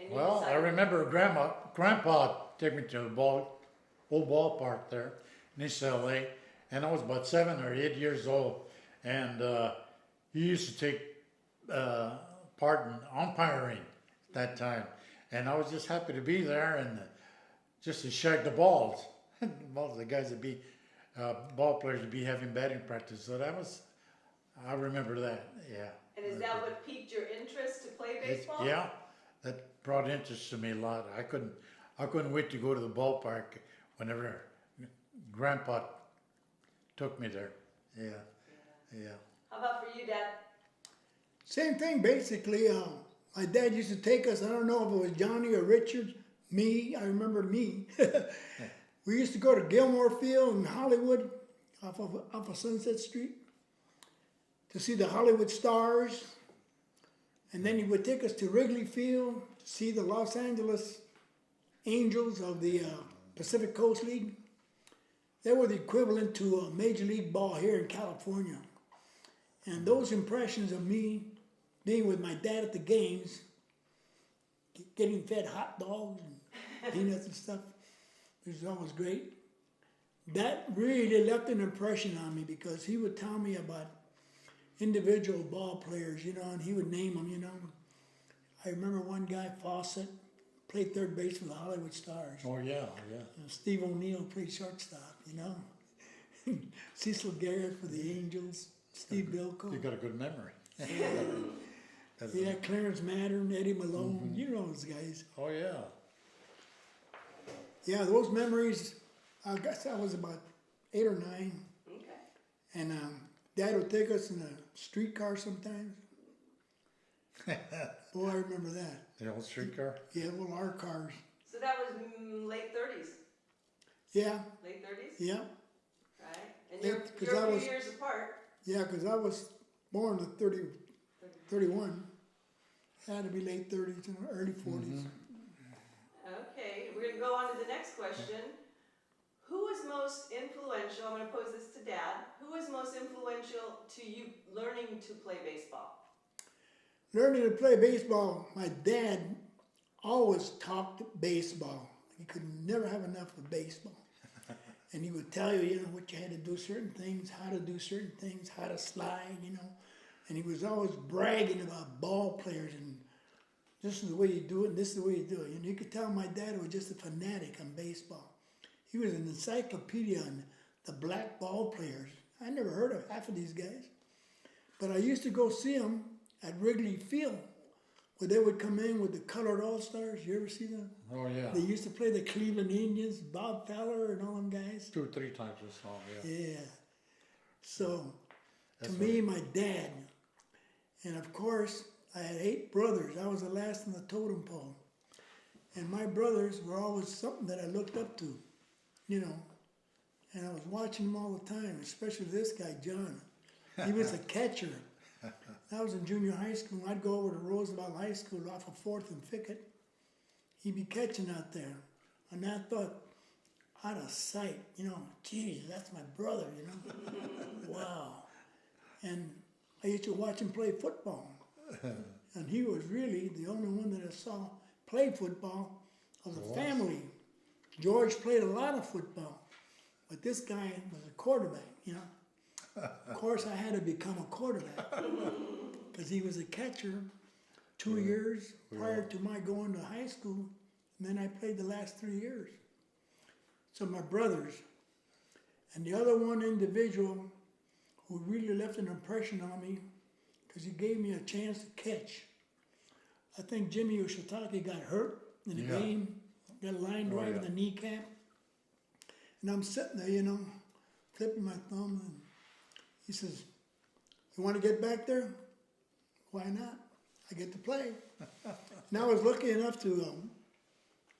Well, I remember Grandpa took me to the old ballpark there in East LA, and I was about 7 or 8 years old, and he used to take part in umpiring at that time, and I was just happy to be there and just to shake the balls. The guys would be ball players would be having batting practice, so I remember that. Yeah. And is that what piqued your interest to play baseball? Yeah, that brought interest to me a lot. I couldn't wait to go to the ballpark whenever Grandpa took me there. Yeah. How about for you, Dad? Same thing, basically. My dad used to take us, I don't know if it was Johnny or Richard, me, I remember me. We used to go to Gilmore Field in Hollywood, off of Sunset Street, to see the Hollywood Stars. And then he would take us to Wrigley Field to see the Los Angeles Angels of the Pacific Coast League. They were the equivalent to Major League Ball here in California. And those impressions of me being with my dad at the games, getting fed hot dogs and peanuts and stuff, it was always great. That really left an impression on me because he would tell me about individual ball players, and he would name them, I remember one guy, Fawcett, played third base for the Hollywood Stars. Oh, yeah. Steve O'Neill played shortstop, Cecil Garrett for the Angels, Steve Bilko. You got a good memory. Yeah, Clarence Mattern, Eddie Malone, you know those guys. Oh, yeah. Yeah, those memories, I guess I was about 8 or 9. Okay. And Dad would take us in a streetcar sometimes. Boy, I remember that. The old streetcar? Yeah, well, our cars. So that was late 30s? Yeah. Late 30s? Yeah. Right. And you're a few years apart. Yeah, because I was born in 31. Had to be late 30s and early 40s. Okay, we're going to go on to the next question. Who was most influential, I'm going to pose this to Dad, who was most influential to you learning to play baseball? Learning to play baseball, my dad always talked baseball. He could never have enough of baseball. And he would tell you, what you had to do certain things, how to do certain things, how to slide, And he was always bragging about ball players and this is the way you do it and this is the way you do it. You could tell my dad was just a fanatic on baseball. He was an encyclopedia on the black ball players. I never heard of half of these guys. But I used to go see them at Wrigley Field, where they would come in with the colored all-stars. You ever see them? Oh, yeah. They used to play the Cleveland Indians, Bob Feller and all them guys. 2 or 3 times I saw him, yeah. Yeah. So, to me, my dad, and of course, I had 8 brothers. I was the last on the totem pole. And my brothers were always something that I looked up to, And I was watching them all the time, especially this guy, John. He was a catcher. I was in junior high school. I'd go over to Roosevelt High School off of 4th and Fickett. He'd be catching out there. And I thought, out of sight, geez, that's my brother, Wow. And I used to watch him play football. And he was really the only one that I saw play football of the family. George played a lot of football, but this guy was a quarterback, Of course, I had to become a quarterback because he was a catcher 2 years prior to my going to high school, and then I played the last 3 years. So my brothers, and the other one individual who really left an impression on me because he gave me a chance to catch. I think Jimmy Ushitake got hurt in the game, got a line drive in the kneecap. And I'm sitting there, flipping my thumb, and he says, "You want to get back there?" "Why not? I get to play." And I was lucky enough to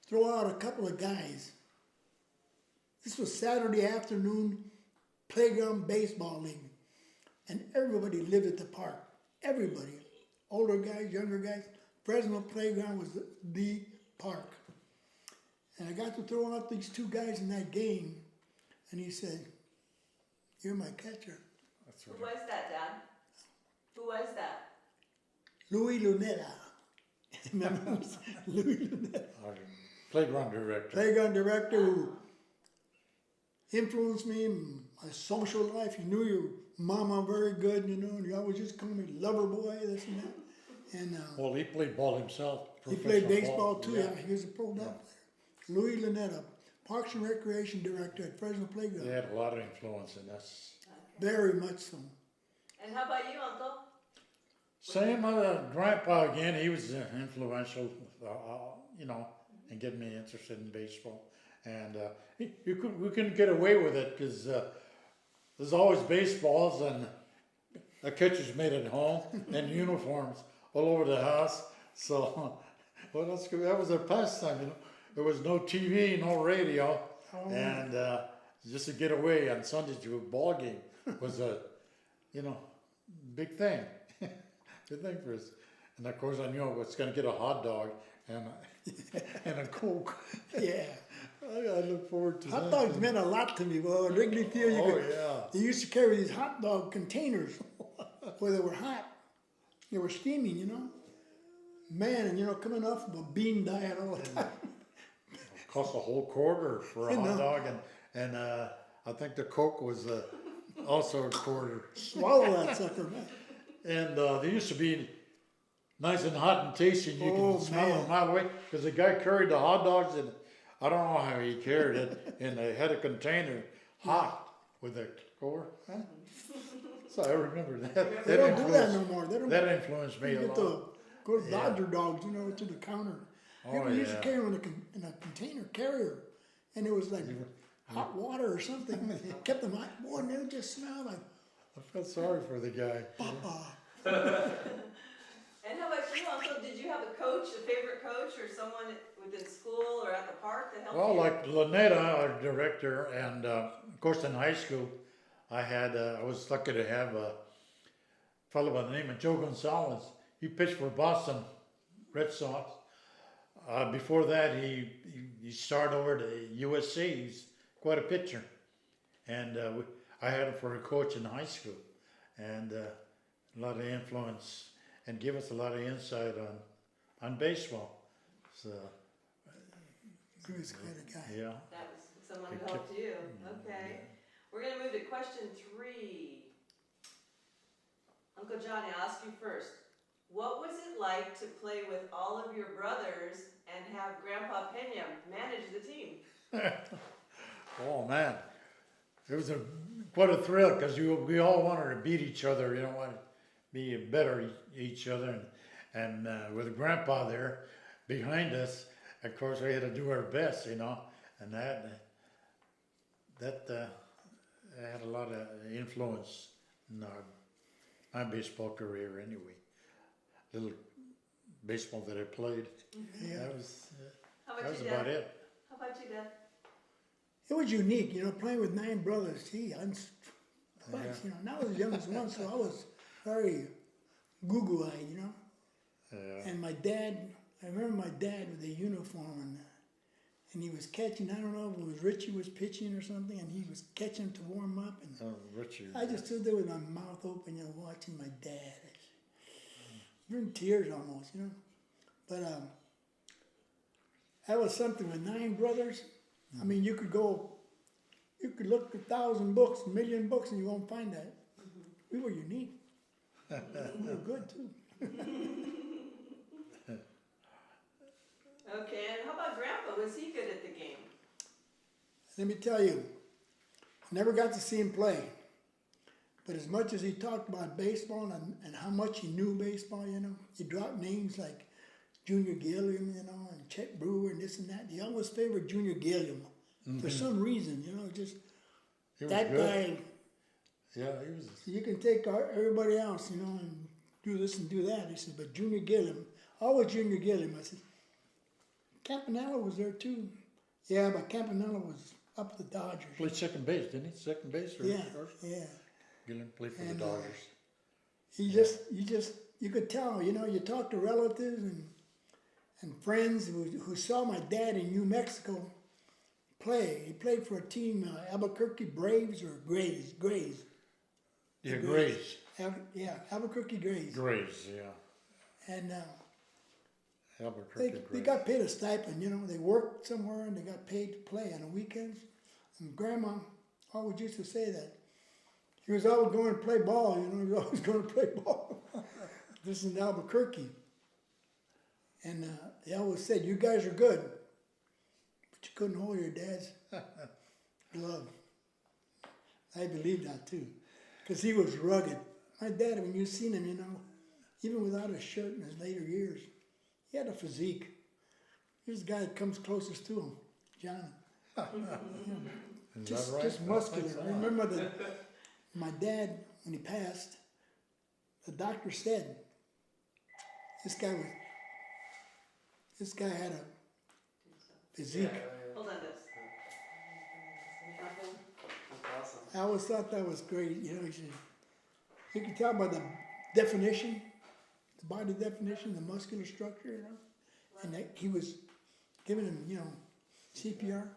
throw out a couple of guys. This was Saturday afternoon playground baseball league. And everybody lived at the park. Everybody. Older guys, younger guys. Fresno Playground was the park. And I got to throw out these 2 guys in that game. And he said, "You're my catcher." That's right. Who was that, Dad? Who was that? Louis Luneta. Remember Louis Lynette? Our playground director. Playground director who influenced me in my social life. He knew your mama very good, you know, and he always just called me lover boy, this and that. And Well, he played ball himself. he played professional baseball ball. too. Yeah, he was a pro ball player. Louis Lynette, Parks and Recreation Director at Fresno Playground. They had a lot of influence in us. Very much so. And how about you, Uncle? Same grandpa again. He was influential, you know, in getting me interested in baseball. And we couldn't get away with it because there's always baseballs and the catchers made it home and uniforms all over the house. So, well, that was our pastime. You know, there was no TV, no radio, and just to get away on Sundays to a ball game was a, you know, big thing. Good thing for us. And of course, I knew I was going to get a hot dog and a Coke. Yeah. I look forward to Hot that. dogs meant a lot to me. Well, at Wrigley Field, they used to carry these hot dog containers where they were hot. They were steaming, you know. Man, and you know, coming off of a bean diet all the time. Cost a whole quarter for a hot dog, and I think the Coke was also a quarter. Swallow that sucker, man. And they used to be nice and hot and tasty. And you can smell them a mile away because the guy carried the hot dogs, and I don't know how he carried it, and they had a container hot with a core. Huh? So I remember that. They don't do that no more. They don't. That influenced me a get lot. Go to Dodger dogs, you know, to the counter. People used to carry them in a container carrier, and it was like hot water or something. Kept them hot. Boy, and they would just smell like I felt sorry for the guy. Papa. And how about you, Uncle? Did you have a coach, a favorite coach, or someone within school or at the park that helped you? Well, like Lynetta, our director, and of course in high school, I was lucky to have a fellow by the name of Joe Gonzalez. He pitched for Boston Red Sox. Before that, he started over to USC. He's quite a pitcher, and I had him for a coach in high school, and a lot of influence, and give us a lot of insight on baseball. So He was quite a guy. yeah. That was someone who helped you. Okay. We're going to move to question 3. Uncle Johnny, I'll ask you first. What was it like to play with all of your brothers and have Grandpa Peña manage the team? Oh man, it was quite a thrill because we all wanted to beat each other. You know, want to be better each other, and with Grandpa there behind us, of course we had to do our best. You know, and that had a lot of influence in my baseball career anyway. Little baseball that I played. Yeah. That was How about that was you, about Dad? it. How about you, Dad? It was unique, you know, playing with 9 brothers. Gee, twice, you know. And I was the youngest one, so I was very goo-goo-eyed, you know. Yeah. And my dad, I remember my dad with a uniform, and he was catching, I don't know if it was Richie was pitching or something, and he was catching to warm up. And Oh, Richard. I just stood there with my mouth open, you know, watching my dad. You're in tears almost, you know. But that was something with 9 brothers. I mean, you could look 1,000 books, 1,000,000 books, and you won't find that. We were unique. We were good too. Okay, and how about Grandpa? Was he good at the game? Let me tell you, I never got to see him play. But as much as he talked about baseball and how much he knew baseball, you know, he dropped names like Junior Gilliam, you know, and Chet Brewer and this and that. He always favored Junior Gilliam for some reason, you know, just He was that good. guy. Yeah, he was. You can take everybody else, you know, and do this and do that. He said, but Junior Gilliam, always Junior Gilliam. I said, Campanella was there too. Yeah, but Campanella was up the Dodgers. Played second base, didn't he? Second base or Yeah, first? yeah. Gilliam played for And, the Dodgers. You could tell, you know, you talk to relatives and friends who saw my dad in New Mexico play. He played for a team, Albuquerque Braves or Grays. Yeah, Grays. Albuquerque Grays. Grays, yeah. And Albuquerque, They great. got paid a stipend, you know. They worked somewhere and they got paid to play on the weekends. And Grandma always used to say that. He was always going to play ball, you know. He was always going to play ball. This is in Albuquerque. And they always said, you guys are good. But you couldn't hold your dad's glove. I believe that too. Because he was rugged. My dad, when you seen him, you know, even without a shirt in his later years, he had a physique. Here's the guy that comes closest to him, Johnny. Is that right? Just muscular. I remember that my dad, when he passed, the doctor said, this guy had a physique. Hold on this. That's awesome. I always thought that was great. You know, you could tell by the definition, the body definition, the muscular structure, you know. And that he was giving him, you know, CPR.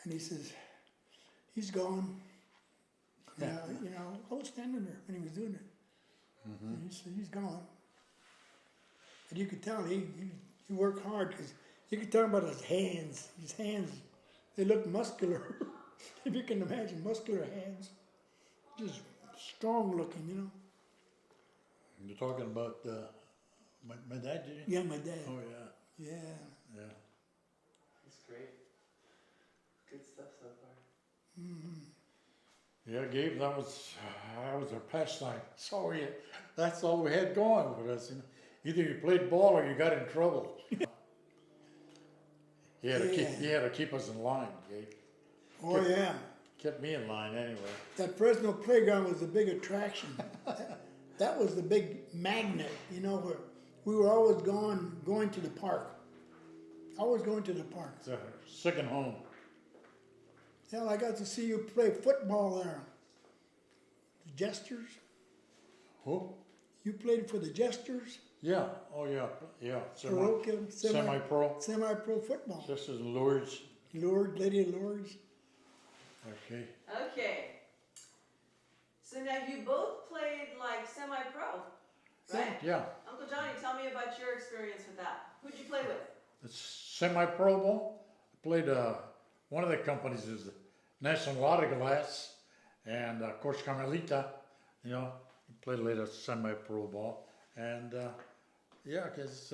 And he says, he's gone. You know, I was standing there when he was doing it. And he said, he's gone. And you could tell he worked hard because you could tell about his hands. His hands, they looked muscular. If you can imagine, muscular hands. Just strong looking, you know. You're talking about my dad, did you? Yeah, my dad. Oh, yeah. Yeah. Yeah. That's great. Good stuff so far. Yeah, Gabe, that was our pastime. That's all we had going with us. You know? Either you played ball or you got in trouble. He had to keep us in line, Gabe. Oh, yeah. Kept me in line anyway. That Fresno playground was the big attraction. That was the big magnet, you know, where we were always going to the park. Always going to the park. It's a second home. Hell, I got to see you play football there. The Jesters. Who? You played for the Jesters. Yeah. Oh, yeah. Yeah. Parochial, Semi-pro. Semi-pro football. This is Lourdes. Lourdes, Lady of Lourdes. Okay. Okay. So now you both played like semi-pro, right? Yeah. Uncle Johnny, tell me about your experience with that. Who'd you play with? It's semi-pro ball. I played one of the companies is National Auto Glass, and of course Carmelita. You know, played later semi-pro ball, and yeah, because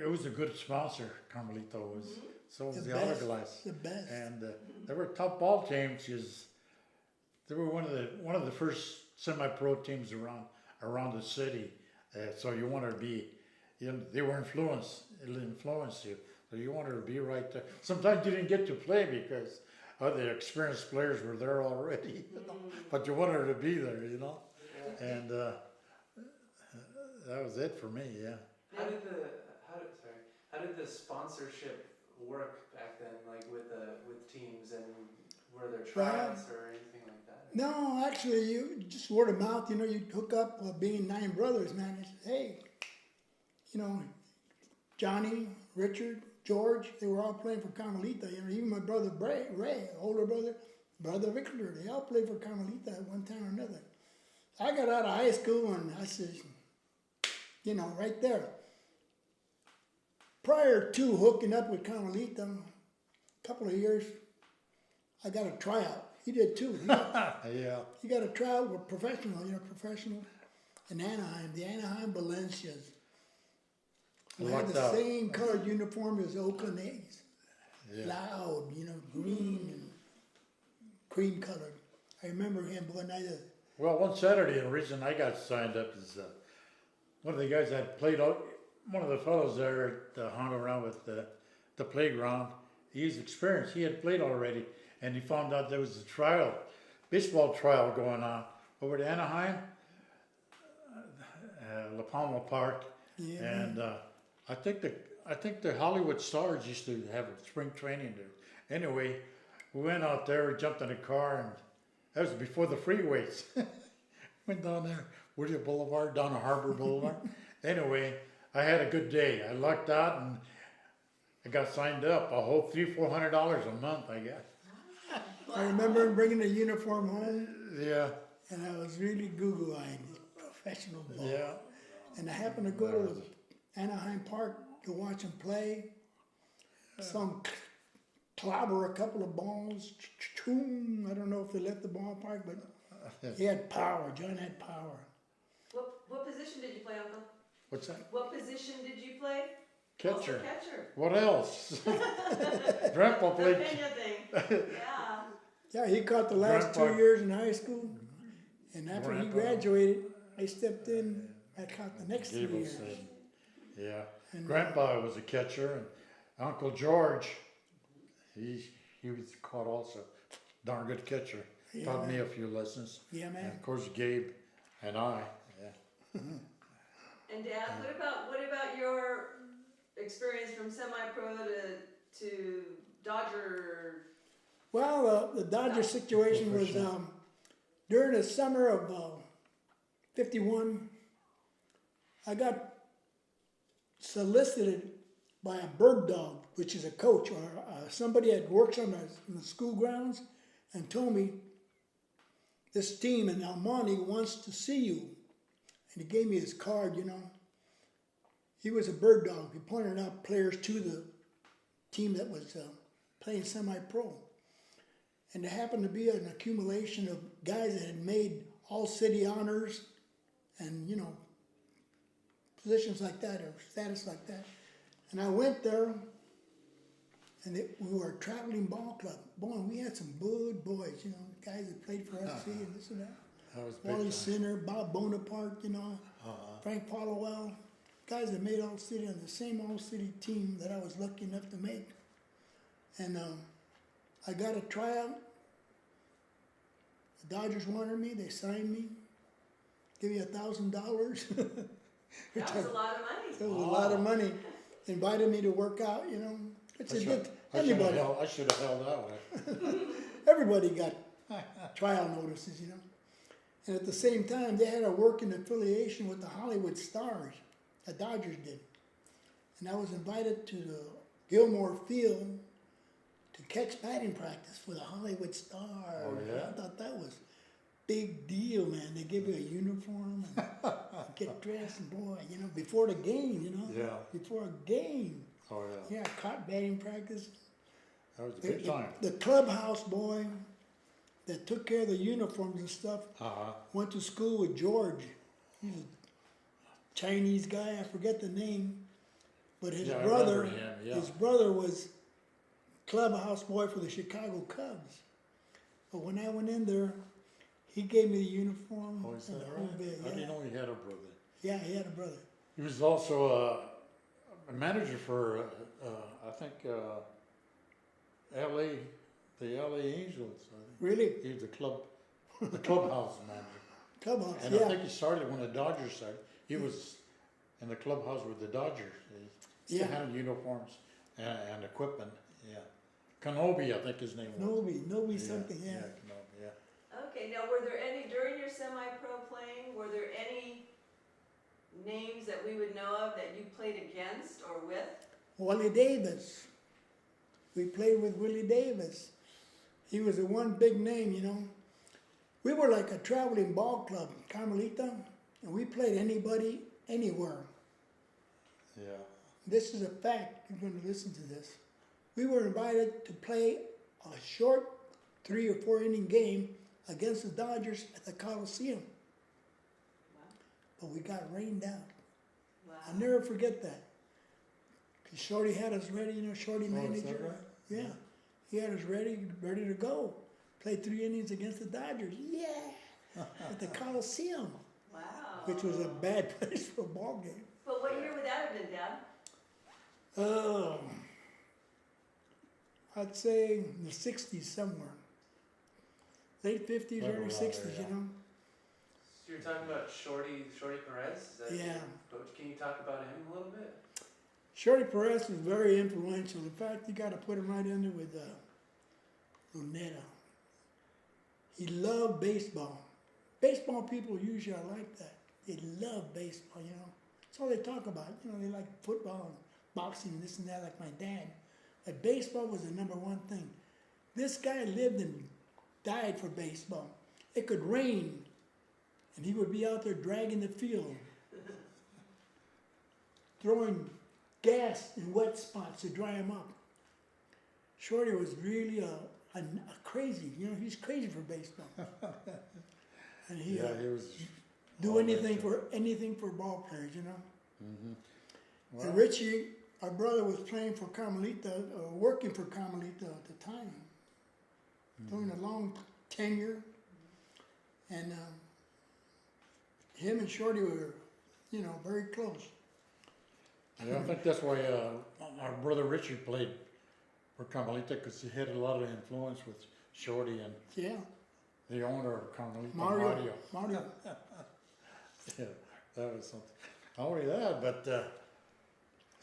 it was a good sponsor. Carmelita was. So was the Auto Glass. The best. And they were top ball teams. Because they were one of the first semi-pro teams around the city. So you wanted to be, you know, they were influenced you. So you wanted to be right there. Sometimes you didn't get to play because other experienced players were there already, you know? But you wanted to be there, you know. And that was it for me. Yeah. How did the sponsorship work back then, like with teams, and were there tryouts or anything like that? No, actually, you just word of mouth. You know, you'd hook up being 9 brothers, man. They said, hey, you know, Johnny, Richard, George, they were all playing for Carmelita. You know, even my brother Ray, older brother Victor, they all played for Carmelita at one time or another. I got out of high school and I said, you know, right there. Prior to hooking up with Carmelita, a couple of years, I got a tryout. He did too. Yeah. He got a tryout with professional in Anaheim, the Anaheim Valencias. We had the same colored uniform as Oakland A's. Yeah. Loud, you know, green and cream colored. I remember him one night. Well, one Saturday, the reason I got signed up is one of the guys that played out. One of the fellows there that hung around with the playground, he's experienced. He had played already, and he found out there was a baseball trial going on over at Anaheim, La Palma Park, Yeah. and I think the Hollywood Stars used to have spring training there. Anyway, we went out there, jumped in a car, and that was before the freeways. Went down there, Whittier Boulevard, down to Harbor Boulevard. Anyway, I had a good day. I lucked out and I got signed up. A whole $300-400 a month, I guess. I remember him bringing the uniform home, Yeah. and I was really goo-goo-eyed, professional ball. Yeah. And I happened to go to the Anaheim Park to watch him play. Saw him clobber a couple of balls. I don't know if they left the ballpark, but he had power. John had power. What position did you play, Uncle? What's that? What position did you play? Catcher. Also catcher. What else? Grandpa The played. Peña thing. Yeah. Yeah, he caught the last Grandpa- 2 years in high school, and after he Grandpa- graduated, I stepped in. I caught the next 3 Gable years. said, yeah. And, Grandpa was a catcher, and Uncle George, he was caught also. Darn good catcher. Yeah, Taught me man. a few lessons. Yeah, And man. of course, Gabe and I. Yeah. And Dad, what about your experience from semi-pro to Dodger? Well, the Dodger situation was during the summer of '51. I got solicited by a bird dog, which is a coach or somebody that works on the school grounds, and told me this team in El Monte wants to see you. And he gave me his card, you know. He was a bird dog. He pointed out players to the team that was playing semi-pro. And there happened to be an accumulation of guys that had made all-city honors and, you know, positions like that or status like that. And I went there, and we were a traveling ball club. Boy, we had some good boys, you know, guys that played for SC and this and that. That was big Wally time. Sinner, Bob Bonaparte, you know, Frank Followell, guys that made All-City on the same All-City team that I was lucky enough to make. And I got a tryout. The Dodgers wanted me. They signed me. Give me $1,000. That was a lot of money. It was a lot of money. Invited me to work out, you know. It's a good, I should anybody. have held out. Everybody got trial notices, you know. And at the same time, they had a working affiliation with the Hollywood Stars. The Dodgers did. And I was invited to the Gilmore Field to catch batting practice for the Hollywood Stars. Oh, yeah? I thought that was big deal, man. They give you a uniform and get dressed, and boy, you know, before the game, you know. Yeah. Before a game. Oh, yeah. Yeah, I caught batting practice. That was a big time. The clubhouse boy that took care of the uniforms and stuff went to school with George. He's a Chinese guy, I forget the name, but his Yeah, I brother, remember him, yeah. his brother was clubhouse boy for the Chicago Cubs. But when I went in there, he gave me the uniform Oh, is and that the whole right? bit. I Yeah. didn't know he had a brother. Yeah, he had a brother. He was also a manager for, I think, L.A., the L.A. Angels. I think. Really? He was the clubhouse manager. Clubhouse, And yeah. I think he started when the Dodgers started. He was in the clubhouse with the Dodgers. He still Yeah. had uniforms and equipment. Yeah. Kenobi, I think his name was. Nobi something, yeah. Kenobi, yeah. Okay, now were there any, during your semi-pro playing, were there any names that we would know of that you played against or with? Willie Davis. We played with Willie Davis. He was the one big name, you know. We were like a traveling ball club, Carmelita, and we played anybody, anywhere. Yeah. This is a fact. You're going to listen to this. We were invited to play a short 3 or 4 inning game against the Dodgers at the Coliseum. Wow. But we got rained out. Wow. I'll never forget that. 'Cause Shorty had us ready, you know, Shorty Oh, is that manager. right? Yeah. He had us ready to go. Played 3 innings against the Dodgers. Yeah. At the Coliseum, Wow. which was a bad place for a ball game. But what year would that have been, Dad? I'd say in the 60s somewhere. Late 50s, Right early around 60s, there, yeah. you know. So you're talking about Shorty Perez? Is that Yeah. Coach, can you talk about him a little bit? Shorty Perez was very influential. In fact, you got to put him right in there with Luneta. He loved baseball. Baseball people usually are like that. They love baseball, you know. That's all they talk about. You know, they like football and boxing and this and that like my dad. But baseball was the #1 thing. This guy lived and died for baseball. It could rain, and he would be out there dragging the field. throwing gas in wet spots to dry him up. Shorty was really a crazy, you know, he's crazy for baseball. And he Yeah, he was. do all anything that. for ball players, you know. Mm-hmm. And Well, Richie, our brother, was playing for Carmelita, working for Carmelita at the time, doing a long tenure. And him and Shorty were, you know, very close. yeah, I think that's why our brother Richard played for Carmelita because he had a lot of influence with Shorty and Yeah, the owner of Carmelita, Mario. Yeah, that was something. Not only that, but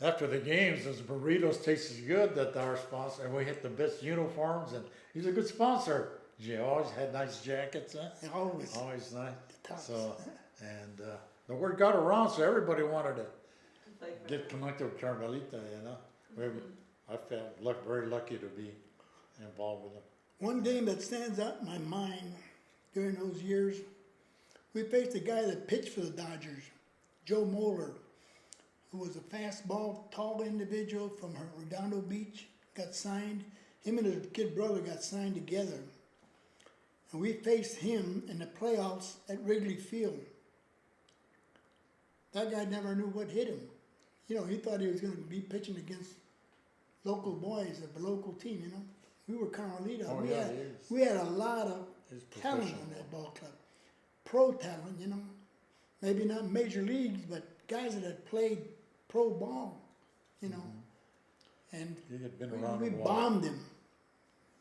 after the games, those burritos tasted good that our sponsor, and we hit the best uniforms, and he's a good sponsor. He always had nice jackets, huh? Always. Always nice. Tops. So, and the word got around, so everybody wanted to Like for- get connected with Carmelita, you know. I felt very lucky to be involved with them. One game that stands out in my mind during those years, we faced a guy that pitched for the Dodgers, Joe Moeller, who was a fastball, tall individual from Redondo Beach, got signed. Him and his kid brother got signed together. And we faced him in the playoffs at Wrigley Field. That guy never knew what hit him. You know, he thought he was going to be pitching against local boys of the local team, you know. We were Carmelita. Oh, we, yeah, had, he is. we had a lot of He's talent professional. on that ball club. Pro talent, you know. Maybe not major leagues, but guys that had played pro ball, you know. And He had been around we a while. bombed him.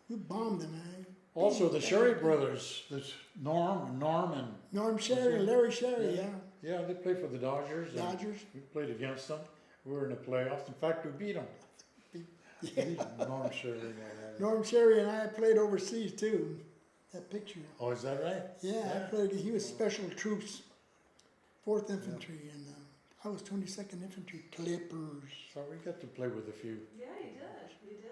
We bombed him, man. Also, the Sherry brothers, this Norm and Norm Sherry, Larry Sherry, Yeah. yeah. yeah, they played for the Dodgers. and Dodgers. We played against them. We were in the playoffs. In fact, we beat them. Yeah. Norm Sherry. Norm Sherry and I played overseas too. That picture. Oh, is that right? Yeah, I played. He was Special Troops, 4th Infantry, and I was 22nd Infantry Clippers. So we got to play with a few. Yeah, you did. You did.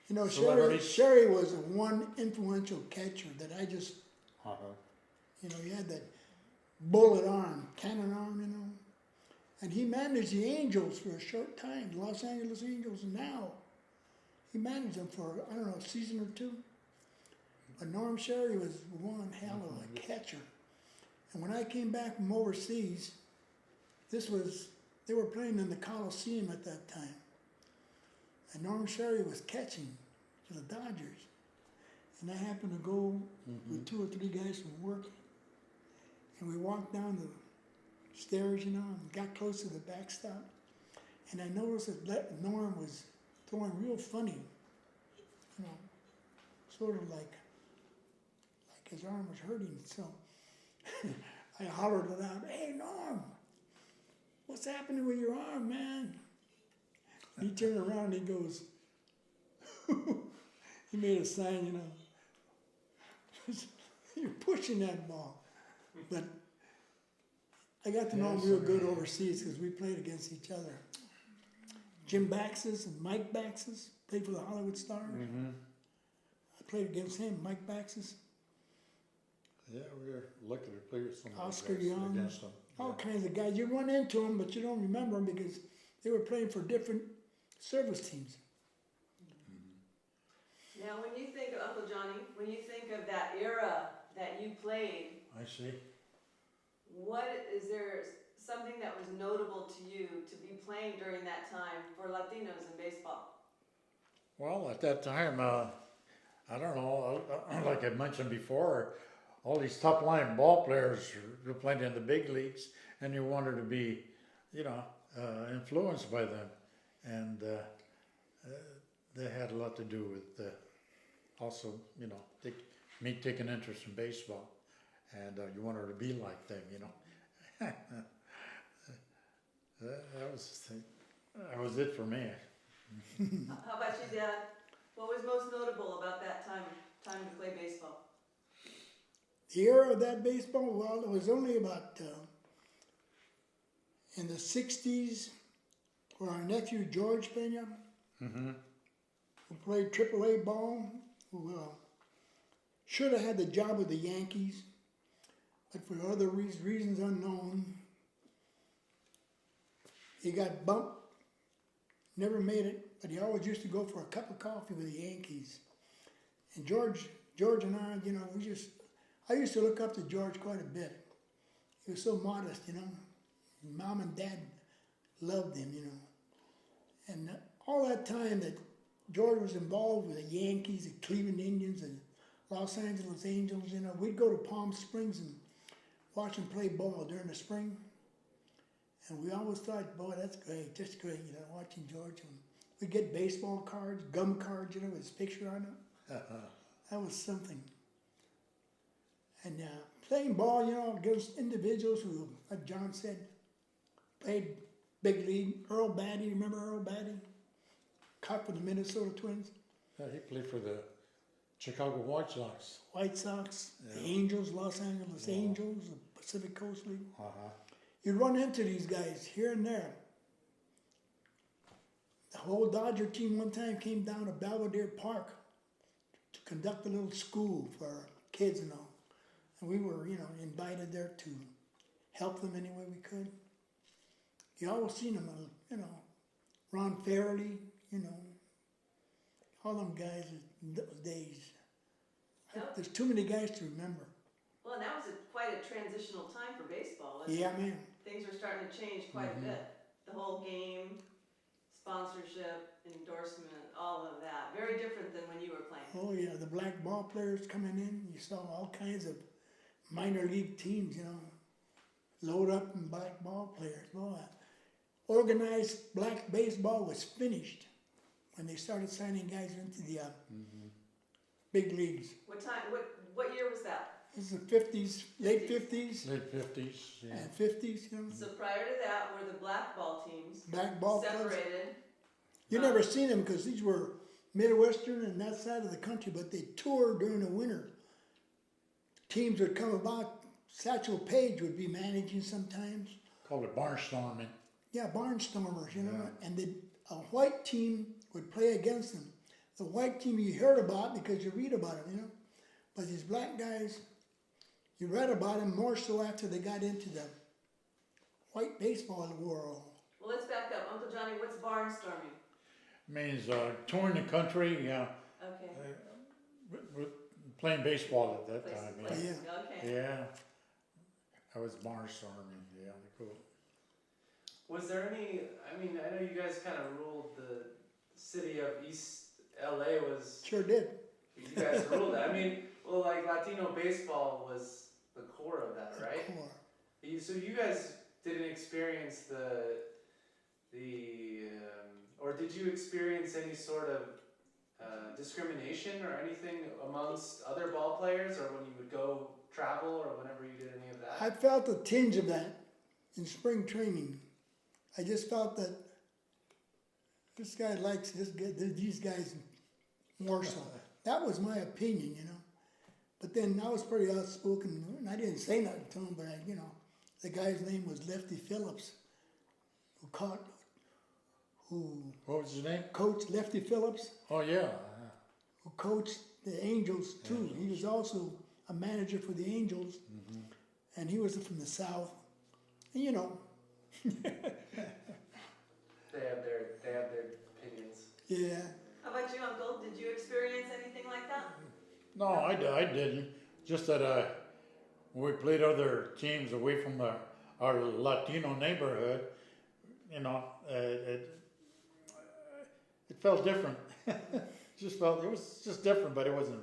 You know, Celebrities. Sherry was one influential catcher that I just, Uh-huh. you know, he had that bullet arm, cannon arm, you know. And he managed the Angels for a short time, Los Angeles Angels, and now he managed them for, I don't know, a season or two. But Norm Sherry was one hell of a catcher. And when I came back from overseas, they were playing in the Coliseum at that time. And Norm Sherry was catching for the Dodgers. And I happened to go with 2 or 3 guys from work. And we walked down the stairs, you know, and got close to the backstop. And I noticed that Norm was throwing real funny, you know, sort of like his arm was hurting. So I hollered it out, "Hey, Norm, what's happening with your arm, man?" He turned around and he goes, he made a sign, you know, "You're pushing that ball." But I got to know him real good overseas because we played against each other. Jim Baxis and Mike Baxis played for the Hollywood Stars. Mm-hmm. I played against him, Mike Baxis, Yeah, we were lucky to play with some of Oscar those guys Young, against them. all kinds of guys. You run into them, but you don't remember them because they were playing for different service teams. Now, when you think of Uncle Johnny, when you think of that era that you played, I see. is there something that was notable to you to be playing during that time for Latinos in baseball? Well, at that time, I don't know, like I mentioned before, all these top line ball players were playing in the big leagues, and you wanted to be, you know, influenced by them. And they had a lot to do with also, you know, me taking interest in baseball. And you wanted to be like them, you know. that was it for me. How about you, Dad? What was most notable about that time to play baseball? The era of that baseball, well, it was only about in the 60s where our nephew George Peña, who played AAA ball, who should have had the job with the Yankees, but for other reasons unknown, He got bumped, never made it, but he always used to go for a cup of coffee with the Yankees. And George and I, you know, I used to look up to George quite a bit. He was so modest, you know. Mom and Dad loved him, you know. And all that time that George was involved with the Yankees, the Cleveland Indians, and Los Angeles Angels, you know, we'd go to Palm Springs and watch them play ball during the spring. And we always thought, boy, that's great, just great, you know, watching George. And we'd get baseball cards, gum cards, you know, with his picture on them. That was something. And playing ball, you know, against individuals who, like John said, played big league. Earl Batty, remember Earl Batty? Caught for the Minnesota Twins. Yeah, he played for the Chicago White Sox. White Sox, Yeah. the Angels, Los Angeles Yeah. Angels, the Pacific Coast League. Uh-huh. You'd run into these guys here and there. The whole Dodger team one time came down to Belvedere Park to conduct a little school for kids and all. And we were, you know, invited there to help them any way we could. You always seen them, you know, Ron Fairley, you know, all them guys in those days. There's too many guys to remember. Well, and that was quite a transitional time for baseball, wasn't Yeah, it? man. Things were starting to change quite a bit. The whole game, sponsorship, endorsement, all of that. Very different than when you were playing. Oh yeah, the black ball players coming in. You saw all kinds of minor league teams, you know, load up and black ball players. Boy, organized black baseball was finished when they started signing guys into the big leagues. What time? What year was that? This is the 50s, late 50s Late 50s, yeah. and 50s, you know. So prior to that were the black ball teams Black ball clubs. separated. You never seen them because these were Midwestern and that side of the country, but they toured during the winter. Teams would come about. Satchel Paige would be managing sometimes. Called it barnstorming. Yeah, barnstormers, you know. Yeah. And a white team would play against them. The white team you heard about because you read about them, you know. But these black guys, you read about them more so after they got into the white baseball world. Well, let's back up. Uncle Johnny, what's barnstorming? Means touring the country, yeah. Okay. We're playing baseball at that Places, time, yeah. places. Okay. Yeah. I was barnstorming, yeah, cool. Was there any? I mean, I know you guys kind of ruled the city of East LA. Was Sure did. you guys ruled it? I mean, well, like Latino baseball was the core of that, right? Core. So you guys didn't experience or did you experience any sort of discrimination or anything amongst other ball players, or when you would go travel, or whenever you did any of that? I felt a tinge of that in spring training. I just felt that this guy likes these guys more so. That was my opinion, you know. But then I was pretty outspoken, and I didn't say nothing to him, but the guy's name was Lefty Phillips, What was his name? coached Lefty Phillips, Oh, yeah. who coached the Angels too. He was also a manager for the Angels, and he was from the South. And you know, They have their opinions. yeah. How about you, Uncle? Did you experience anything like that? No, I didn't. Just that when we played other teams away from our Latino neighborhood, you know, it felt different. It was just different, but it wasn't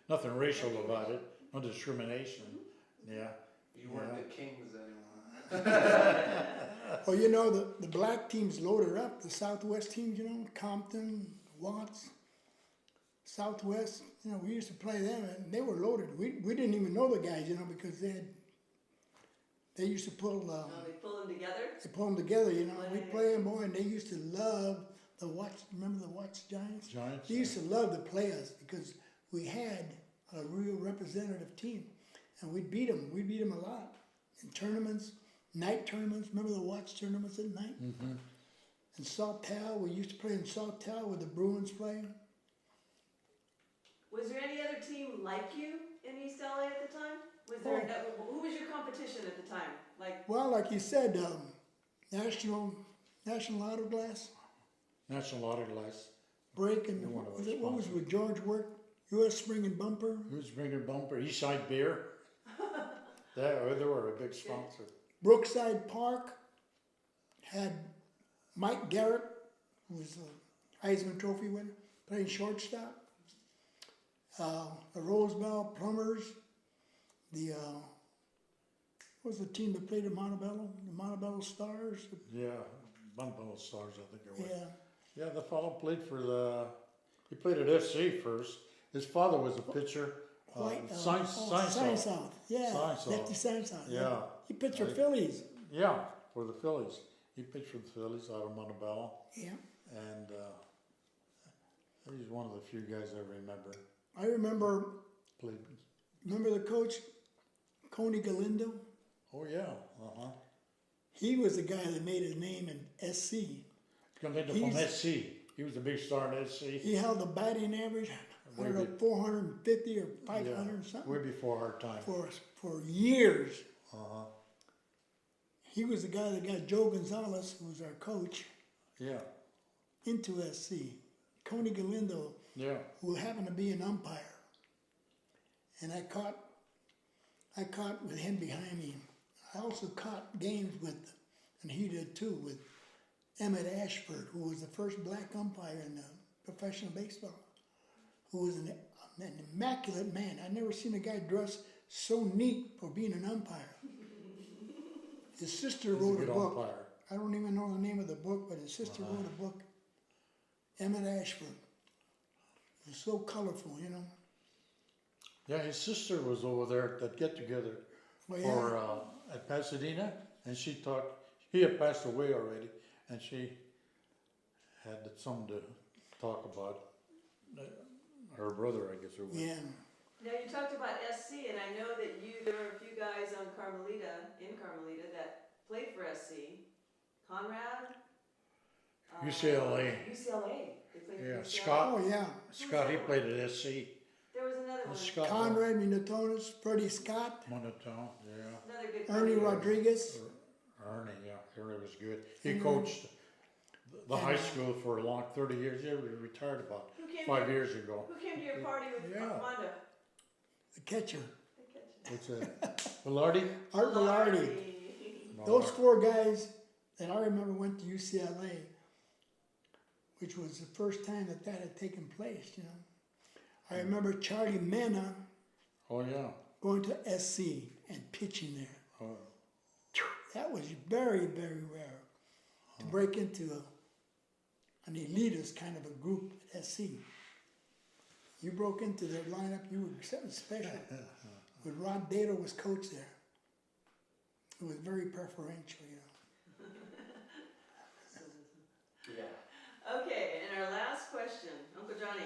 nothing racial about it. No discrimination. Yeah. You weren't the Kings anymore. Well, you know, the black teams loaded up. The Southwest teams, you know, Compton, Watts, Southwest. You know, we used to play them, and they were loaded. We didn't even know the guys, you know, because they used to pull. They pull them together. They pull them together, you know. We play them, boy, and they used to love the Watts. Remember the Watts Giants? Giants. They used to love to play us because we had a real representative team, and we'd beat them. We'd beat them a lot in tournaments, night tournaments. Remember the Watts tournaments at night? Mm-hmm. In Sawtell, we used to play in Sawtell where the Bruins play. Was there any other team like you in East LA at the time? Was there? Who was your competition at the time? Like, Well, like you said, National National Auto Glass National Auto Glass. break, and One of was our it, what was sponsors. with George work? U.S. Spring and Bumper. Who's bringing bumper? Eastside Beer. They were a big sponsor. Brookside Park had Mike Garrett, who was a Heisman Trophy winner, playing shortstop. The Rosebell Plumbers, what was the team that played at Montebello? The Montebello Stars? Yeah, Montebello Stars, I think it was. Yeah. Yeah, the fellow played he played at SC first. His father was a pitcher. Science South. Yeah, Science Lefty South. Science South. Yeah. He pitched for Right. Phillies. Yeah, for the Phillies. He pitched for the Phillies out of Montebello. Yeah. And he's one of the few guys I remember. I remember Played. the coach, Coney Galindo? Oh, yeah. Uh-huh. He was the guy that made his name in SC. Come into from SC. He was a big star in SC. He held the batting average, I don't know, 450 or 500 or something. Way before our time. For years. Uh-huh. He was the guy that got Joe Gonzalez, who was our coach, Yeah. into SC. Coney Galindo, Yeah. who happened to be an umpire. And I caught with him behind me. I also caught games with, and he did too, with Emmett Ashford, who was the first black umpire in professional baseball, who was an immaculate man. I'd never seen a guy dressed so neat for being an umpire. His sister He's a wrote good a book. umpire. I don't even know the name of the book, but his sister wrote a book, Emmett Ashford. It was so colorful, you know. Yeah, his sister was over there at that get-together Well, for at Pasadena, and she taught. He had passed away already, and she had something to talk about. Her brother, I guess it was. Yeah. Now you talked about SC, and I know that there were a few guys on Carmelita that played for SC. Conrad. UCLA. UCLA. They played Yeah, for UCLA. Scott. Oh, yeah. Scott, he played at SC. There was another one. Scott Conrad Minatonis, Freddie Scott, Monotone, yeah. Another good Ernie player. Rodriguez. Ernie, yeah, Ernie was good. He coached the high school for a long 30 years. Yeah, he retired about Who came 5 to, years ago. Who came to your party with Yeah. Armando? The catcher. What's that? Velarde? Art Velarde. Those four guys that I remember went to UCLA, which was the first time that had taken place, you know. I remember Charlie Mena Oh, yeah. going to SC and pitching there. Oh, That was very, very rare to break into an elitist kind of a group at SC. You broke into their lineup, you were something special. When Rod Dato was coach there, it was very preferential, you know. Yeah. Okay, and our last question, Uncle Johnny,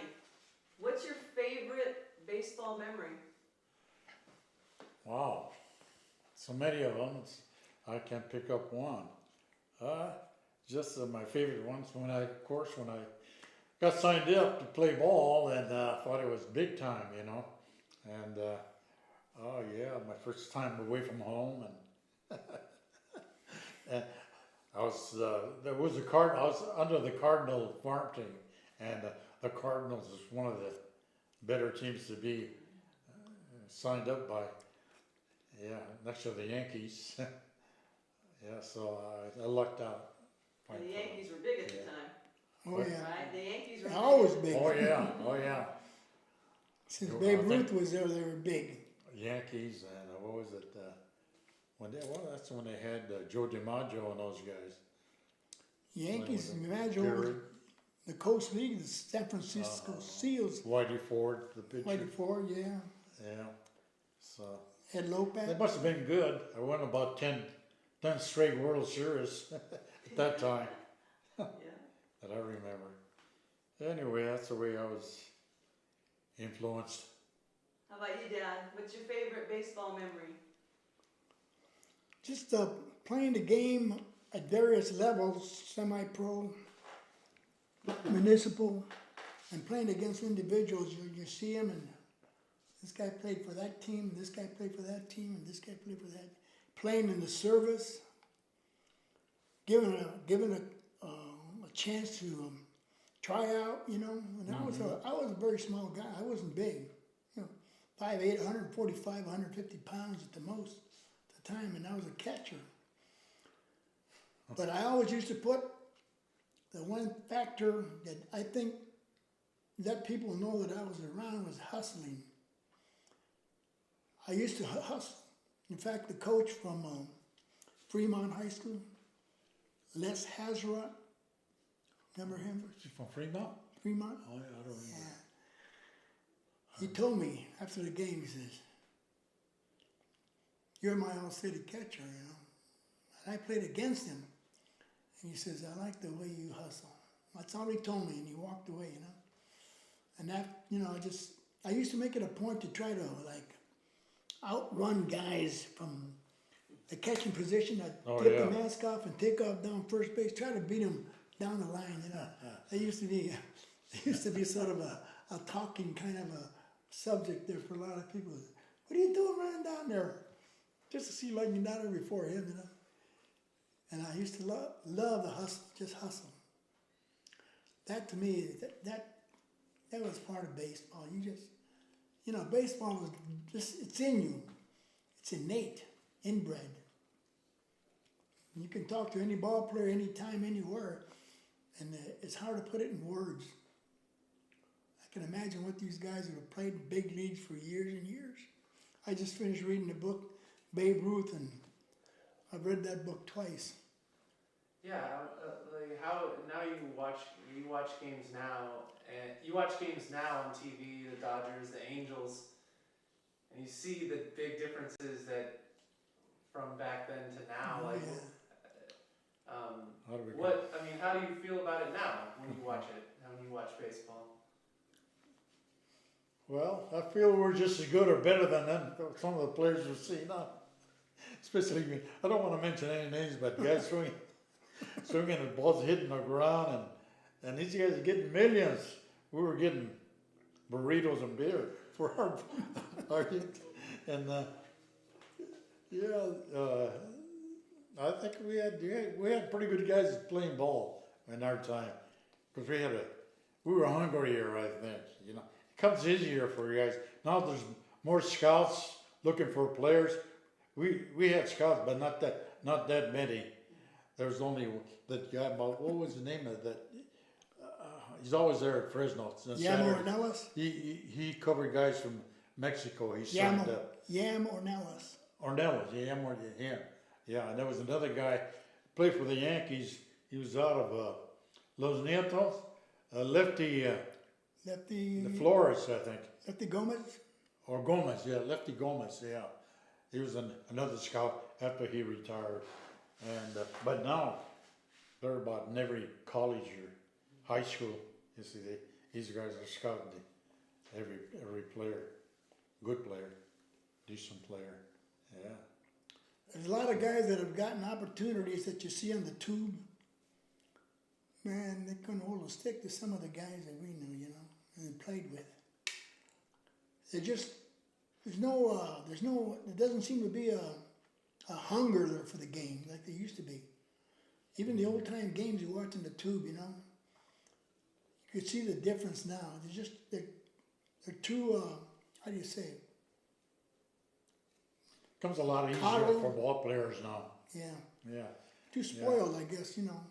what's your favorite baseball memory? wow. So many of them. I can't pick up one. Just my favorite ones when I got signed up to play ball and thought it was big time, you know. And oh yeah, my first time away from home, and and I was I was under the Cardinal farm team, and the Cardinals is one of the better teams to be signed up by. Yeah, next to the Yankees. Yeah, so I lucked out. The Yankees were big at the Yeah. time, Oh yeah, right? The Yankees were they're always big. Oh yeah, oh yeah. Since I Babe think- Ruth was there, they were big. Yankees and what was it? That's when they had Joe DiMaggio and those guys. Yankees, When imagine over Gary, the Coast League, the San Francisco Seals, Whitey Ford, the pitcher. Whitey Ford, yeah, Yeah. So Ed Lopez. they must have been good. I won about 10 straight World Series at that time Yeah. that I remember. Anyway, that's the way I was influenced. How about you, Dad? What's your favorite baseball memory? Just playing the game at various levels, semi-pro, municipal, and playing against individuals. You see them, and this guy played for that team, and this guy played for that team, and this guy played for that. Playing in the service, giving chance to try out, you know. And I was a very small guy. I wasn't big, you know, 5'8", 145, 150 pounds at the most at the time, and I was a catcher. But I always used to put the one factor that I think let people know that I was around was hustling. I used to hustle. In fact, the coach from Fremont High School, Les Hazrat, remember him? She's from Fremont? Fremont? Oh, yeah, I don't remember. Yeah. He told me after the game, he says, "You're my all-city catcher, you know." And I played against him. And he says, "I like the way you hustle." That's all he told me, and he walked away, you know. And that, you know, I used to make it a point to try to, like, outrun guys from the catching position. I'd flip the mask off and take off down first base, try to beat them down the line, you know. It used to be sort of a talking kind of a subject there for a lot of people. What are you doing running down there? Just to see like you're not there before him, you know. And I used to love the hustle, just hustle. That to me, that was part of baseball. You know, baseball was just, it's in you. It's innate, inbred. You can talk to any ball player anytime, anywhere, and it's hard to put it in words. I can imagine what these guys who have played in big leagues for years and years. I just finished reading the book, Babe Ruth, and I've read that book twice. Yeah, like how now you watch games now, and you watch games now on TV, the Dodgers, the Angels, and you see the big differences that from back then to now. Oh, like, yeah. How do you feel about it now when you watch it? When you watch baseball? Well, I feel we're just as good or better than some of the players we've seen now. Especially, I don't want to mention any names, but guys swinging and balls hitting the ground, and these guys are getting millions. We were getting burritos and beer for our and I think we had pretty good guys playing ball in our time, because we were hungrier, I think. You know, it comes easier for you guys now. There's more scouts looking for players. We had scouts, but not that many. There's only that guy. What was the name of that? He's always there at Fresno. Yam Ornelas? He covered guys from Mexico. He signed up. Yam Ornelas. Ornelas, yeah. And there was another guy played for the Yankees. He was out of Los Nietos, Lefty Flores, I think. Lefty Gomez? Or Gomez, yeah, Lefty Gomez, yeah. He was another scout after he retired. And but now they're about in every college or high school. You see, these guys are scouting every player, good player, decent player. Yeah. There's a lot of guys that have gotten opportunities that you see on the tube. Man, they couldn't hold a stick to some of the guys that we knew, you know, and played with. There doesn't seem to be a hunger there for the game like there used to be. Even the old time games you watch on the tube, you know, you could see the difference now. They're too, how do you say it? Comes a lot easier for ball players now. Yeah. Too spoiled, I guess, you know.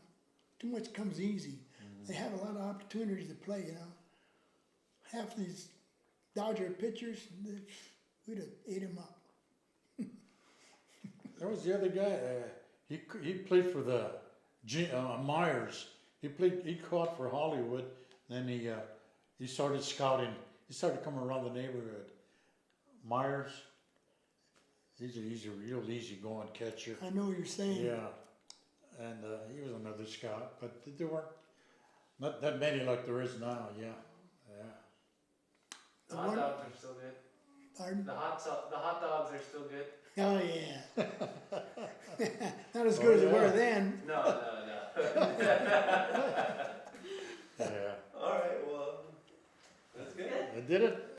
Too much comes easy. They have a lot of opportunities to play, you know. Half these Dodger pitchers, we'd have ate them up. There was the other guy. He played for the Myers. He caught for Hollywood. Then he started scouting. He started coming around the neighborhood. Myers. He's a real easy-going catcher. I know what you're saying. Yeah, and he was another scout, but there weren't not that many like there is now. Yeah. The hot dogs are still good. Pardon? The hot dogs are still good. Oh yeah. Not as good as they were then. No. Yeah. All right. Well, that's good. I did it.